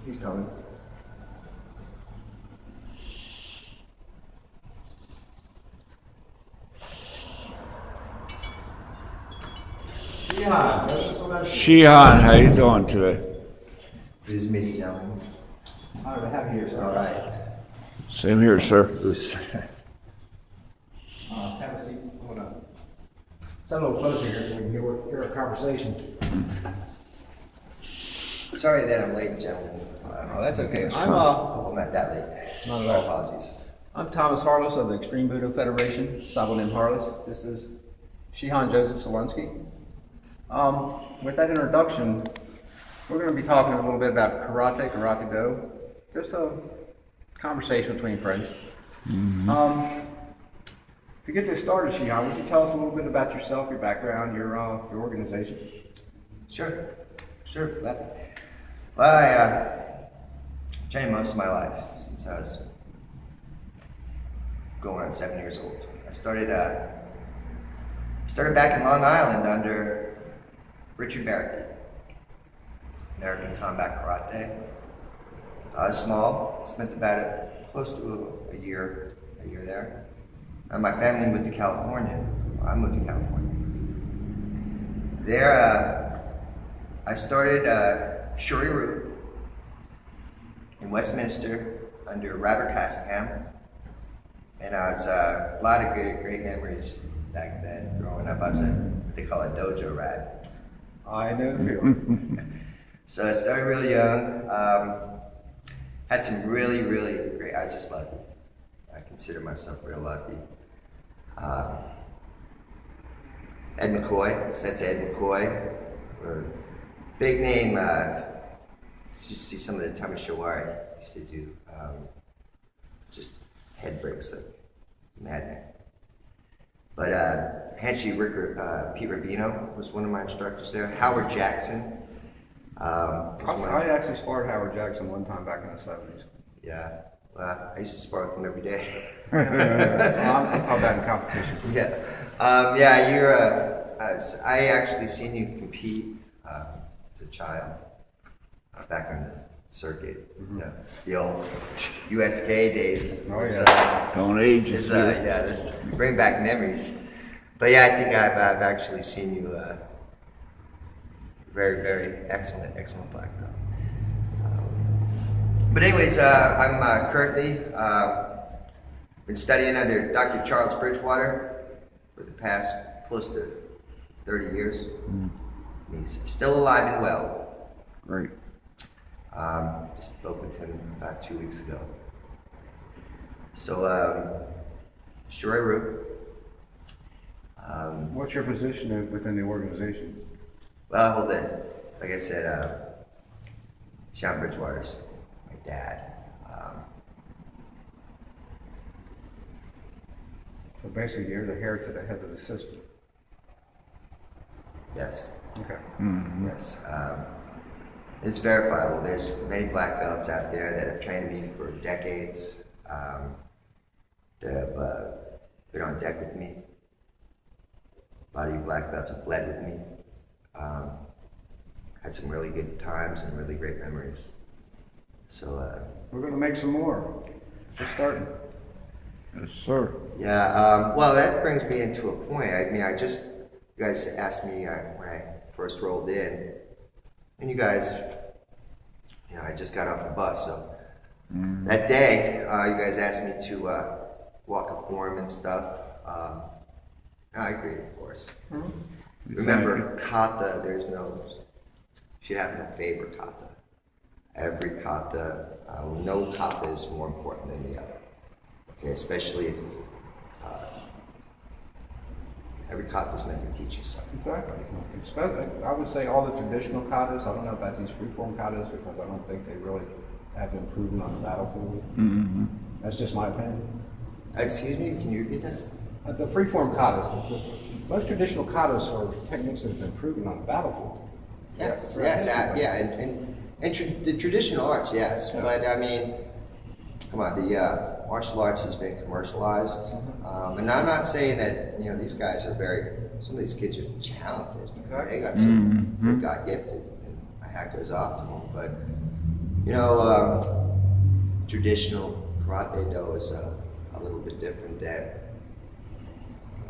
He's coming. Shihan, how you doing today? This is me, gentlemen. Honored to have you here, sir. All right. Same here, sir. Have a seat. Hold on. Sit a little closer here so we can hear our conversation. Sorry that I'm late, gentlemen. Oh, that's okay. I'm not that late. Not at My all. apologies. I'm Thomas Harless of the Extreme Budo Federation, Cybernym Harless. This is Shihan Joseph Zelensky. With that introduction, we're going to be talking a little bit about karate do, just a conversation between friends. To get this started, Shihan, would you tell us a little bit about yourself, your background, your organization? Sure. Well, I trained most of my life since I was going on 7 years old. I started back in Long Island under Richard Barrett, American Combat Karate. I was small, spent about close to a year there. And my family moved to California. Well, I moved to California. There, I started Shuri-Roo in Westminster under Robert Cassingham. And I was a lot of great memories back then. Growing up, I was what they call a dojo rat. I know the feeling. So I started really young. Had some really great. I was just lucky. I consider myself real lucky. Ed McCoy, Sensei Ed McCoy, big name. You see some of the Tamashawari used to do just head breaks like madman. But Hanshi Pete Rubino was one of my instructors there. Howard Jackson. I actually sparred Howard Jackson one time back in the 70s. Yeah, well, I used to spar with him every day. I'm talking about in competition. I actually seen you compete as a child back on the circuit. The old USK days. Oh yeah. Don't age us. This bring back memories. But yeah, I think I've actually seen you. Very excellent black belt. But anyways, I'm currently been studying under Dr. Charles Bridgewater for the past close to 30 years. He's still alive and well. Great. Just spoke with him about 2 weeks ago. So, Shuri-Roo. What's your position within the organization? Well, hold it. Like I said, Sean Bridgewater's my dad. So basically, you're the heir to the head of the system. Yes. Okay. Yes. It's verifiable. There's many black belts out there that have trained me for decades, that have been on deck with me. A lot of you black belts have bled with me. Had some really good times and really great memories. So We're going to make some more. It's just starting. Yes, sir. yeah. Well, that brings me into a point. I mean, you guys asked me when I first rolled in, and you guys, I just got off the bus. So that day, you guys asked me to walk a form and stuff. I agreed, of course. Remember, kata, you should have no favorite kata. Every kata, no kata is more important than the other. Okay, especially if every kata is meant to teach you something. Exactly. I would say all the traditional katas, I don't know about these freeform katas because I don't think they really have been proven on the battlefield. That's just my opinion. Excuse me, can you repeat that? The freeform katas, most traditional katas are techniques that have been proven on the battlefield. Yes, and the traditional arts, yes, but I mean, come on, the martial arts has been commercialized, and I'm not saying that these guys are some of these kids are talented. They got some good God gifted, and my hat goes off to them. But You know, traditional karate do is a little bit different than,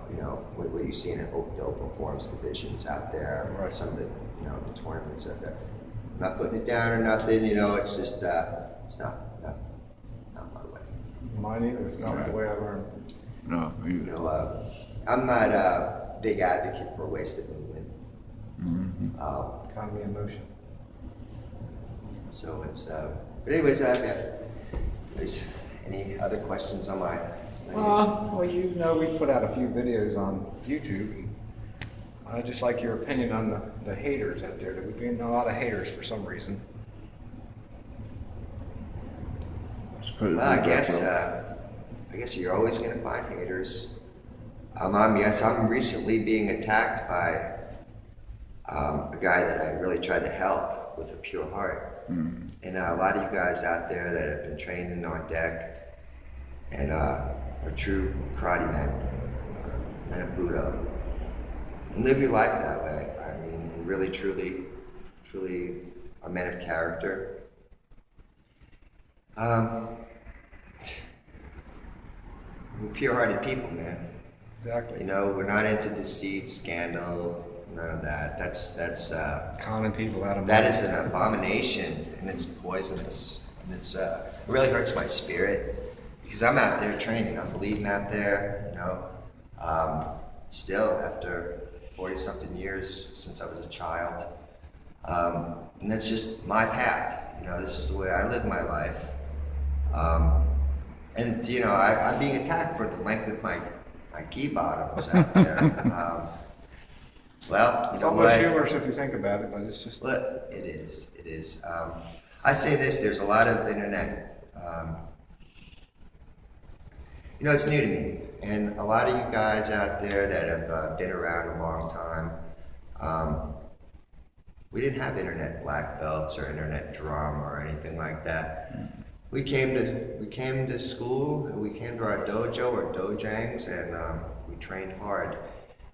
you know, what you see in the open forms divisions out there, or some of the, you know, the tournaments out there. I'm not putting it down or nothing, you know, it's just, it's not my way. Mine either. It's not the way I learn. No, You you, know, I'm not a big advocate for wasted movement. Economy in motion. So it's, but anyways, I've got, there's any other questions on my Well, you know, we put out a few videos on YouTube. I just like your opinion on the haters out there. We've been a lot of haters for some reason. let's put it Well, I back guess, up. I guess you're always going to find haters. I'm recently being attacked by a guy that I really tried to help with a pure heart. And a lot of you guys out there that have been training on deck and are true karate men, men of Budo, and live your life that way. I mean, and really, truly are men of character. We're pure-hearted people, man. Exactly. You know, we're not into deceit, scandal, none of that. That's Conning people out of that money. is an abomination, and it's poisonous, and it really hurts my spirit because I'm out there training. I'm bleeding out there, you know. Still, after 40-something years since I was a child, and that's just my path. You know, this is the way I live my life. And you know, I'm being attacked for the length of my gi bottoms out there. Well, you It's know almost what? humorous if you think about it, but it's just. Look, it is. It is. I say this: there's a lot of internet. You know, it's new to me, and a lot of you guys out there that have been around a long time. We didn't have internet black belts or internet drum or anything like that. We came to school, and we came to our dojo or dojangs, and we trained hard.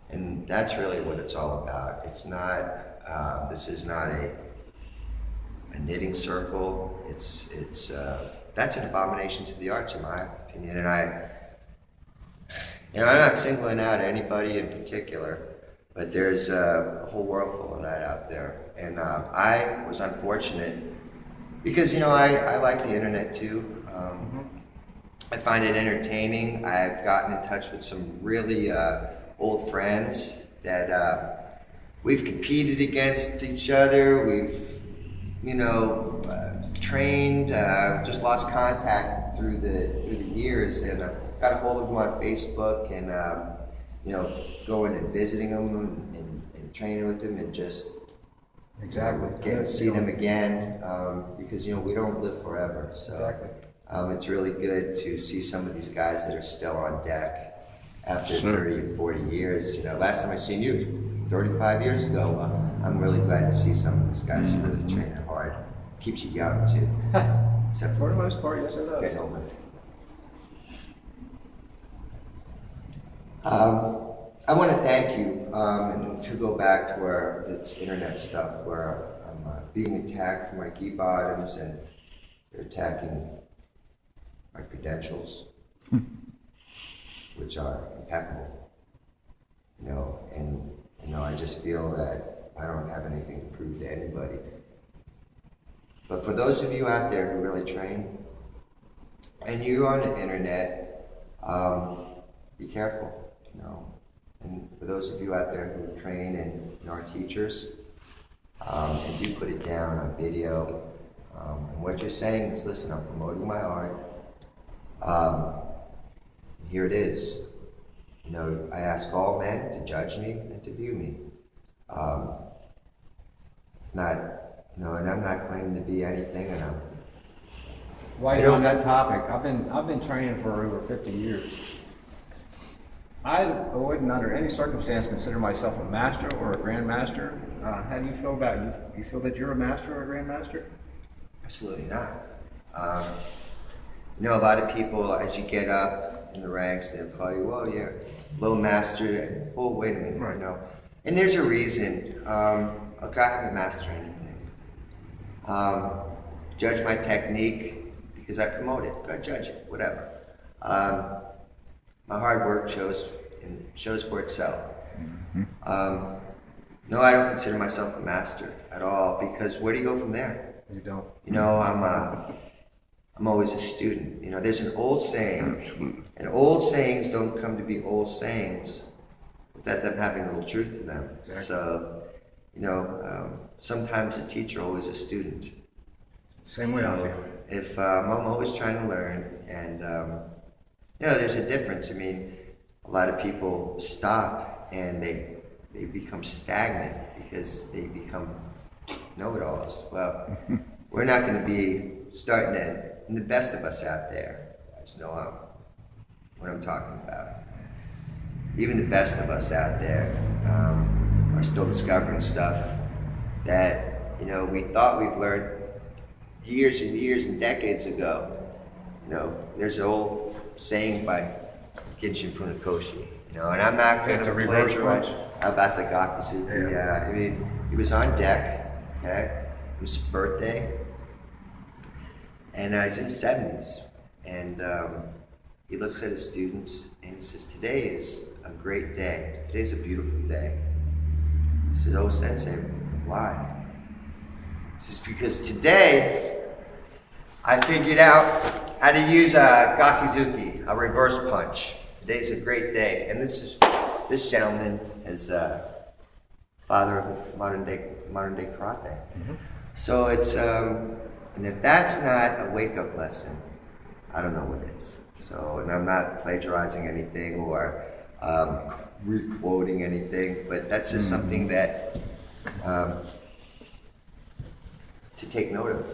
And that's really what it's all about. It's not, this is not a knitting circle. That's an abomination to the arts, in my opinion. And you know, I'm not singling out anybody in particular, but there's a whole world full of that out there. And I was unfortunate because, you know, I like the internet too. I find it entertaining. I've gotten in touch with some really old friends that we've competed against each other. We've, you know, trained. Just lost contact through the years, and got a hold of them on Facebook, and you know, going and visiting them and training with them, and just Exactly. getting to see them again, because, you know, we don't live forever. So Exactly. it's really good to see some of these guys that are still on deck after Sure. 30 and 40 years. You know, last time I seen you, 35 years ago. I'm really glad to see some of these guys who really train hard. Keeps you young too. Except For the me. most part, yes, it does. Getting older. I want to thank you, and to go back to where it's internet stuff, where I'm being attacked for my gi bottoms, and they're attacking my credentials, which are impeccable. You know, and you know, I just feel that I don't have anything to prove to anybody. But for those of you out there who really train, and you're on the internet, be careful, you know. And for those of you out there who train and are teachers, and do put it down on video, and what you're saying is, listen, I'm promoting my art. Here it is. You know, I ask all men to judge me and to view me. It's not, you know, and I'm not claiming to be anything, and I'm. While you're on that topic, I've been training for over 50 years. I wouldn't under any circumstance consider myself a master or a grandmaster. How do you feel about it? You feel that you're a master or a grandmaster? Absolutely not. You know, a lot of people, as you get up in the ranks, they'll call you, well, yeah, low master. Oh, wait a minute, Right. you know. And there's a reason. Look, I haven't mastered anything. judge my technique because I promote it. Go judge it, whatever. My hard work shows for itself. No, I don't consider myself a master at all, because where do you go from there? You don't. You know, I'm always a student. You know, there's an old saying, Absolutely. and old sayings don't come to be old sayings without them having a little truth to them. Exactly. So, you know, sometimes a teacher, always a student. Same way I So, feel. if I'm always trying to learn, and you know, there's a difference. I mean, a lot of people stop and they become stagnant because they become know-it-alls. Well, we're not going to be starting to, and the best of us out there, you guys know what I'm talking about. Even the best of us out there are still discovering stuff that, you know, we thought we've learned years and years and decades ago. You know, there's an old saying by Genshin Funakoshi, you know, and I'm not going It's to a reverse plagiarize punch. about the Gakuzuki. Yeah. I mean, he was on deck, okay? It was his birthday, and he's in his 70s, and he looks at his students and he says, "Today is a great day. Today's a beautiful day." He says, "Oh, Sensei, why?" He says, "Because today I figured out how to use a Gakuzuki, a reverse punch. Today's a great day." And this gentleman is father of modern day karate. So it's and if that's not a wake up lesson, I don't know what is. So, and I'm not plagiarizing anything or re-quoting anything, but that's just something that to take note of.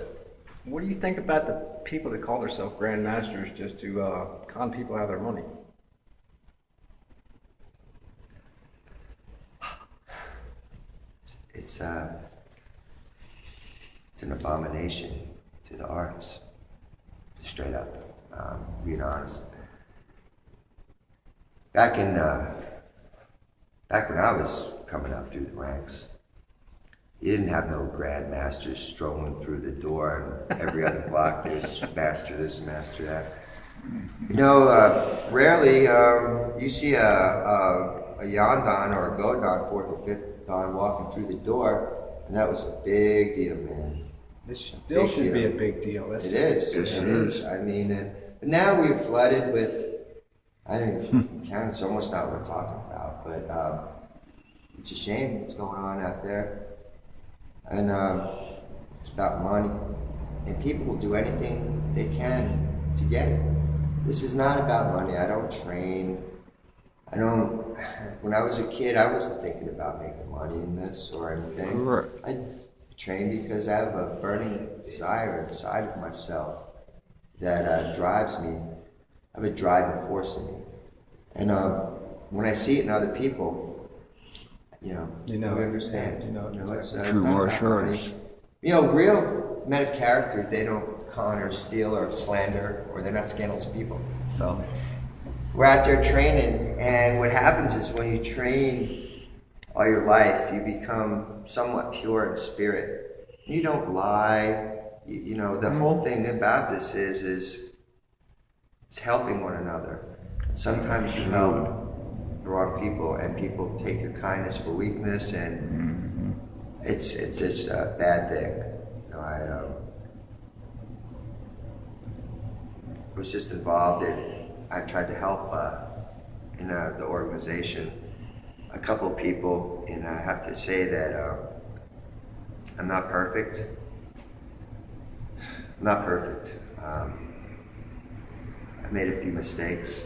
What do you think about the people that call themselves grandmasters just to con people out of their money? It's an abomination to the arts, straight up, being honest. Back when I was coming up through the ranks, you didn't have no grandmasters strolling through the door, and every other block there's master this and master that. You know, rarely you see a Yandan or a Godan, fourth or fifth Dan, walking through the door, and that was a big deal, man. This still Big should be deal. a big deal. It is. Yes, it it is. I mean, but now we're flooded with. I didn't count. It's almost not worth talking about, but it's a shame what's going on out there, and it's about money, and people will do anything they can to get it. This is not about money. I don't train. I don't. When I was a kid, I wasn't thinking about making money in this or anything. Correct. I train because I have a burning desire inside of myself that drives me. I have a driving force in me, and when I see it in other people, you know, You know we it. understand. Yeah, you know it. It's True not martial about money. arts. You know, real men of character, they don't con or steal or slander, or they're not scandalous people. So we're out there training, and what happens is when you train all your life, you become somewhat pure in spirit. You don't lie. You know, the whole thing about this is helping one another. Sometimes you help the wrong people, and people take your kindness for weakness, and it's just a bad thing. You know, I was just involved in. I tried to help in the organization a couple of people, and I have to say that I'm not perfect. I'm not perfect. I've made a few mistakes.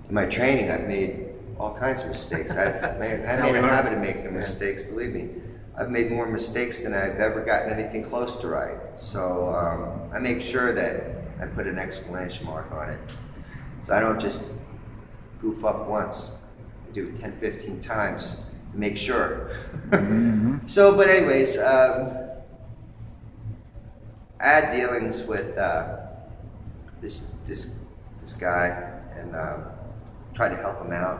In my training, I've made all kinds of mistakes. I made a habit of making mistakes, believe me. I've made more mistakes than I've ever gotten anything close to right. So I make sure that I put an exclamation mark on it. So I don't just goof up once. I do it 10, 15 times to make sure. So, but anyways, I had dealings with this guy, and tried to help him out.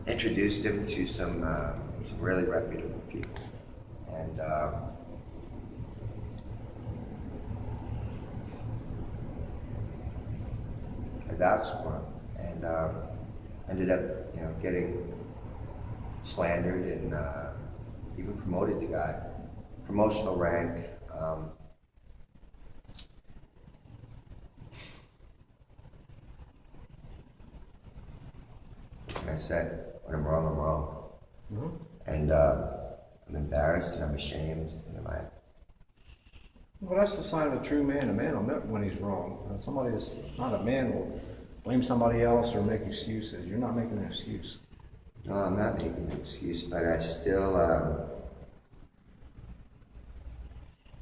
Introduced him to some really reputable people, and I vouched for him, and ended up, getting slandered and even promoted the guy, promotional rank. What can I say? When I'm wrong, I'm wrong. And I'm embarrassed and I'm ashamed. And Well, that's the sign of a true man. A man will admit when he's wrong. Somebody that's not a man will blame somebody else or make excuses. You're not making an excuse. No, I'm not making an excuse, but I still,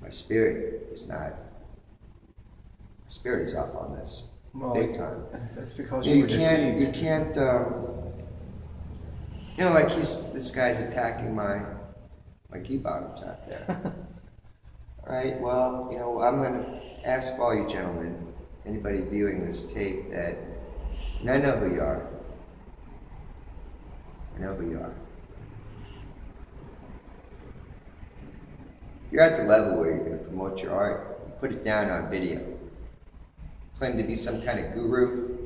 my spirit is off on this, Well, big time. That's because Yeah, you you were can't, deceived. you can't, like this guy's attacking my key bottoms out there. All right, well, I'm gonna ask all you gentlemen, anybody viewing this tape, that, and I know who you are. I know who you are. You're at the level where you're gonna promote your art and put it down on video. Claim to be some kind of guru,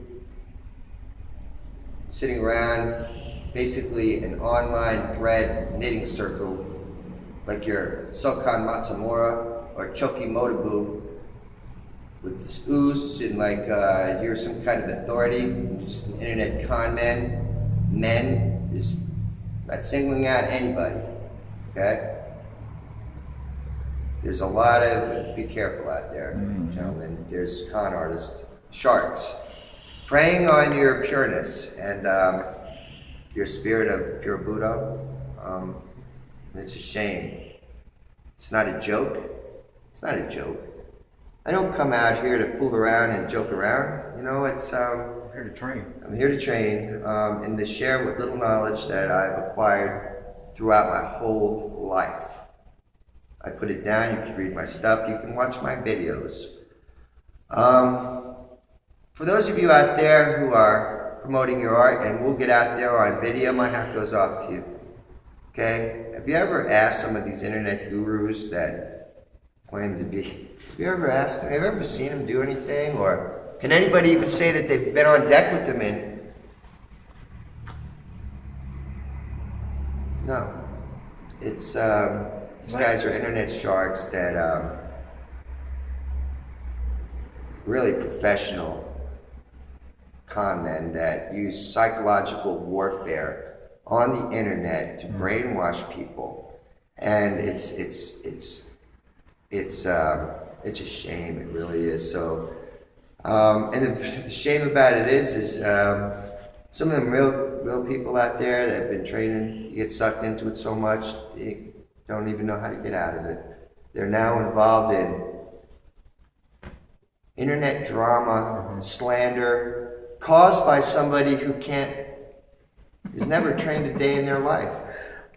sitting around basically an online thread knitting circle like your Sokan Matsumura or Choki Motobu with this ooze and like you're some kind of authority, you're just an internet con men is not singling out anybody, okay? There's a lot of, be careful out there, gentlemen. There's con artists, sharks, preying on your pureness and your spirit of pure Buddha. It's a shame. It's not a joke. It's not a joke. I don't come out here to fool around and joke around. It's I'm here to train. I'm here to train and to share what little knowledge that I've acquired throughout my whole life. I put it down. You can read my stuff. You can watch my videos. For those of you out there who are promoting your art and will get out there on video, my hat goes off to you. Okay? Have you ever asked some of these internet gurus that claim to be, have you ever asked them, have you ever seen them do anything? Or can anybody even say that they've been on deck with them in? No. It's, these guys are internet sharks that, really professional con men that use psychological warfare on the internet to brainwash people, and it's a shame. It really is. So, and the shame about it is some of them real people out there that have been training, you get sucked into it so much, you don't even know how to get out of it. They're now involved in internet drama, slander, caused by somebody who's never trained a day in their life.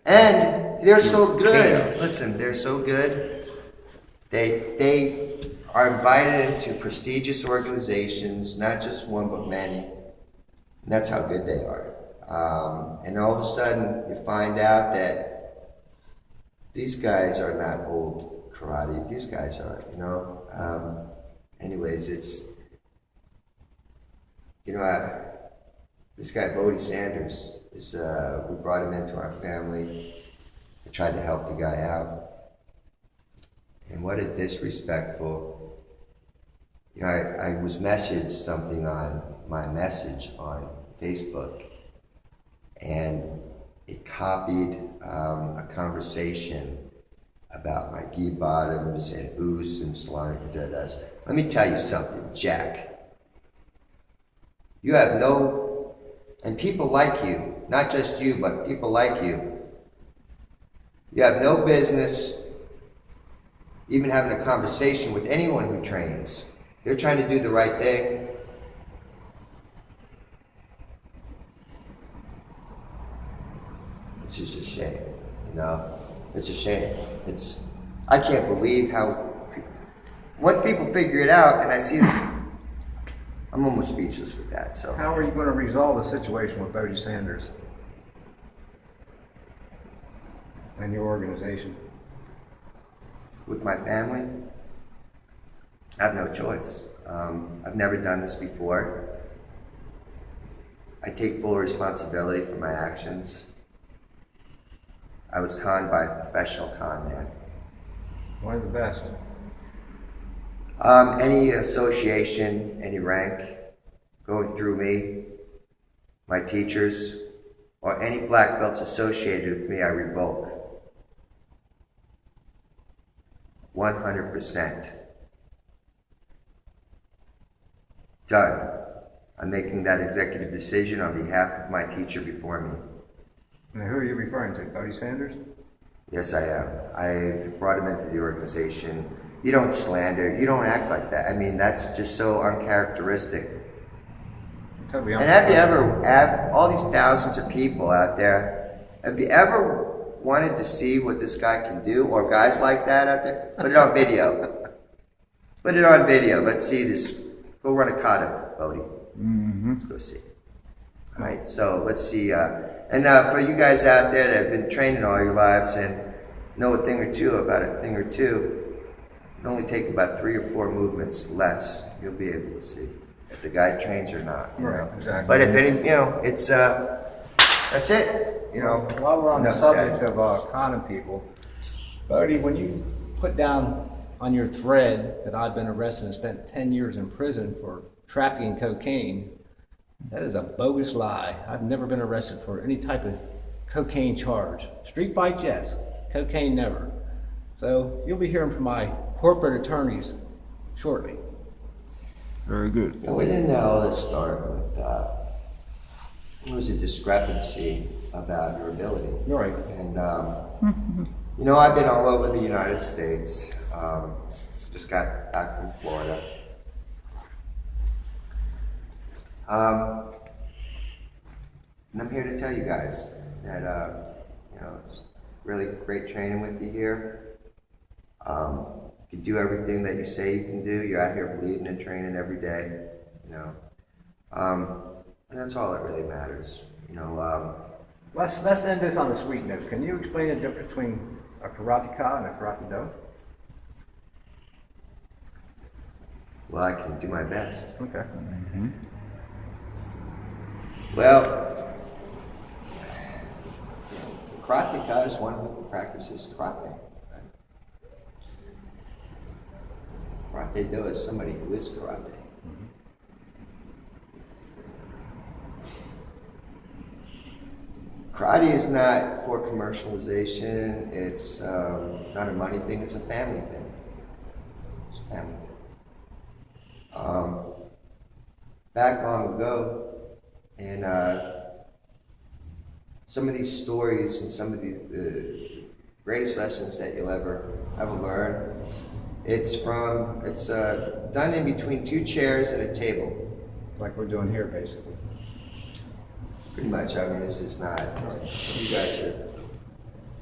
And they're so good. Listen, they're so good. They are invited into prestigious organizations, not just one, but many. And that's how good they are. And all of a sudden, you find out that these guys are not old karate. These guys are, anyways, it's, this guy, Bohdi Sanders, we brought him into our family. I tried to help the guy out. And what a disrespectful, I was messaged something on my message on Facebook, and it copied a conversation about my gi bottoms and ooze and slime. Let me tell you something, Jack. You have and people like you, not just you, but people like you have no business even having a conversation with anyone who trains. You're trying to do the right thing. It's just a shame, It's a shame. I can't believe once people figure it out, and I see I'm almost speechless with that. So How are you going to resolve the situation with Bohdi Sanders and your organization? with my family, I have no choice. I've never done this before. I take full responsibility for my actions. I was conned by a professional con man. One of the best. Any association, any rank going through me, my teachers, or any black belts associated with me, I revoke. 100%. Done. I'm making that executive decision on behalf of my teacher before me. Now, who are you referring to? Bohdi Sanders? Yes, I am. I brought him into the organization. You don't slander. You don't act like that. I mean, that's just so uncharacteristic. Totally And have you ever, all these thousands of people out there, have you ever wanted to see what this guy can do, or guys like that out there? Put it on video. Put it on video. Let's see this. Go run a kata, Bohdi. Let's go see. All right, so let's see. And for you guys out there that have been training all your lives and know a thing or two about a thing or two, it only take about 3 or 4 movements less. You'll be able to see if the guy trains or not. You know? Exactly. But if any, it's that's it. While we're on the Enough said. subject of conning people, Bohdi, when you put down on your thread that I've been arrested and spent 10 years in prison for trafficking cocaine, that is a bogus lie. I've never been arrested for any type of cocaine charge. Street fight, yes. Cocaine, never. So you'll be hearing from my corporate attorneys shortly. Very good. Now, didn't all this start with there was a discrepancy about your ability. Right. And I've been all over the United States. Just got back from Florida. And I'm here to tell you guys that it's really great training with you here. You do everything that you say you can do. You're out here bleeding and training every day. And that's all that really matters. Let's end this on a sweet note. Can you explain the difference between a karateka and a karate do? Well, I can do my best. Okay. Well, karateka is one who practices karate. Karate do is somebody who is karate. Karate is not for commercialization. It's not a money thing. It's a family thing. It's a family thing. Back long ago, and some of these stories and some of the greatest lessons that you'll ever learn, it's done in between 2 chairs and a table. Like we're doing here, basically. Pretty much. I mean, this is not, you guys are.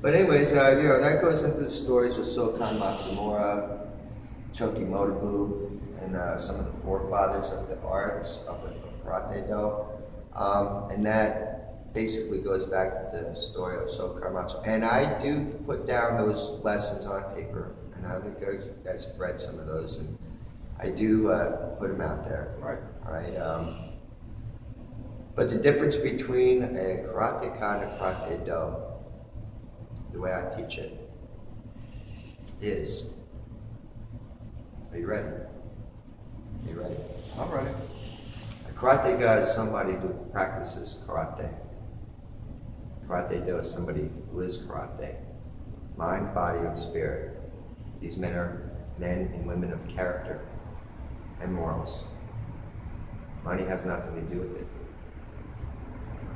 But anyways, that goes into the stories with Sokan Matsumura, Choki Motobu, and some of the forefathers of the arts of Karate Do. And that basically goes back to the story of Sokan Matsumura. And I do put down those lessons on paper. And I think you guys have read some of those. And I do put them out there. Right. All right. But the difference between a karateka and a karate do, the way I teach it, is, are you ready? Are you ready? I'm ready. A karateka is somebody who practices karate. Karate do is somebody who is karate. Mind, body, and spirit. These men are men and women of character and morals. Money has nothing to do with it.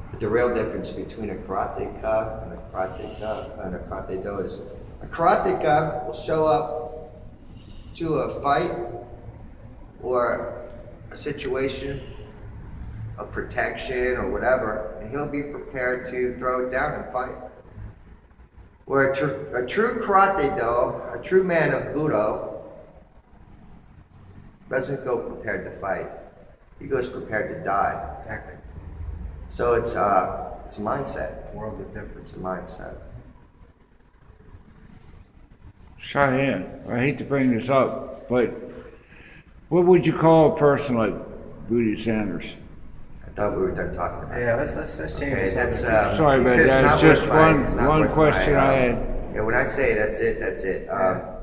But the real difference between a karateka and a karate do is a karateka will show up to a fight or a situation of protection or whatever, and he'll be prepared to throw it down and fight. Where a true karate do, a true man of Budo, doesn't go prepared to fight. He goes prepared to die. Exactly. So it's a mindset. World of difference. It's a mindset. Cheyenne, I hate to bring this up, but what would you call a person like Bohdi Sanders? I thought we were done talking about it. Yeah, let's change Okay, the that's, subject. Sorry about it's that. not It's just worth my- it's not one worth my, question I had. Yeah, when I say that's it, that's it.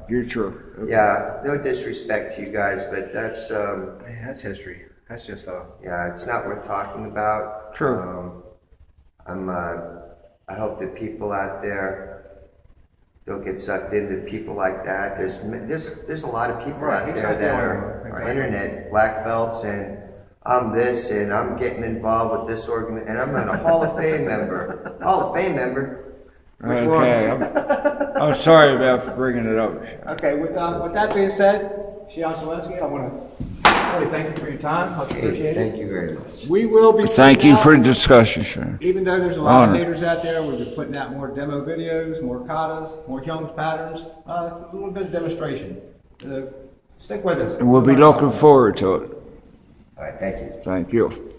You're true. Yeah, no disrespect to you guys, but that's, Man, that's history. That's just yeah, it's not worth talking about. True. I hope that people out there don't get sucked into people like that. There's a lot of people Right, out he's there not the that only are one. Exactly. internet black belts, and I'm this, and I'm getting involved with this and I'm a Hall of Fame member. Hall of Fame member. Which Okay, I'm sorry about bringing it up. okay. With that being said, Shihan Zelensky, I want to really thank you for your time. I appreciate it. Thank you very much. We will be. Thank putting you for out- the discussion, sir. Even though there's a lot of Honor. haters out there, we'll be putting out more demo videos, more katas, more Young's patterns. It's a little bit of demonstration. Stick with us. And we'll be looking forward to it. All right, thank you. Thank you.